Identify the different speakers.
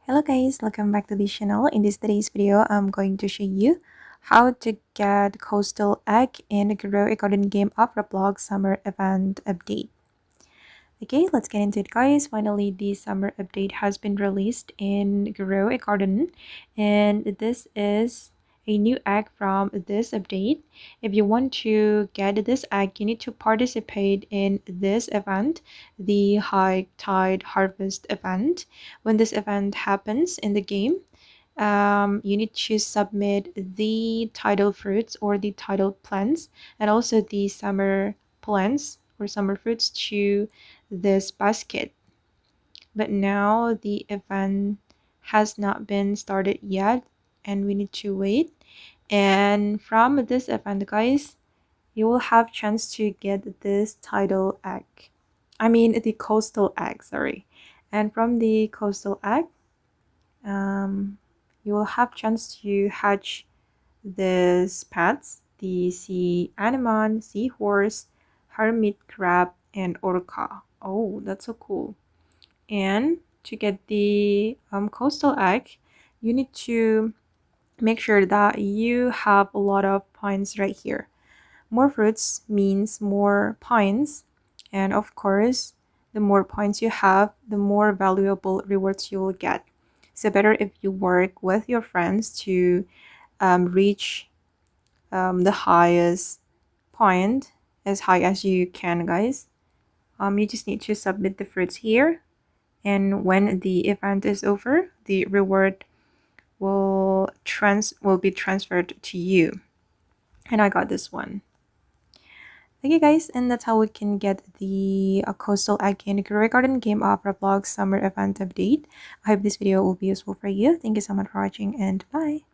Speaker 1: Hello guys, welcome back to this channel. In today's video, I'm going to show you how to get coastal egg in the Grow a Garden game of Roblox summer event update. Okay, let's get into it guys. Finally, the summer update has been released in Grow a Garden, and this is a new egg from this update. If you want to get this egg, you need to participate in this event, the high tide harvest event. When this event happens in the game, you need to submit the tidal fruits or the tidal plants and also the summer plants or summer fruits to this basket. But now the event has not been started yet and we need to wait. And from this event, guys, you will have chance to get this tidal egg. I mean the coastal egg, sorry. And from the coastal egg, you will have chance to hatch these pets, the sea anemone, seahorse, hermit crab, and orca. Oh, that's so cool. And to get the coastal egg, you need to make sure that you have a lot of points right here. More fruits means more points, and of course, the more points you have, the more valuable rewards you will get. So better if you work with your friends to reach the highest point as high as you can, guys. You just need to submit the fruits here, and when the event is over, the reward will be transferred to you. And I got this one. Okay guys, and that's how we can get the coastal egg in the Grow Garden game of Roblox summer event update. I hope this video will be useful for you. Thank you so much for watching and bye.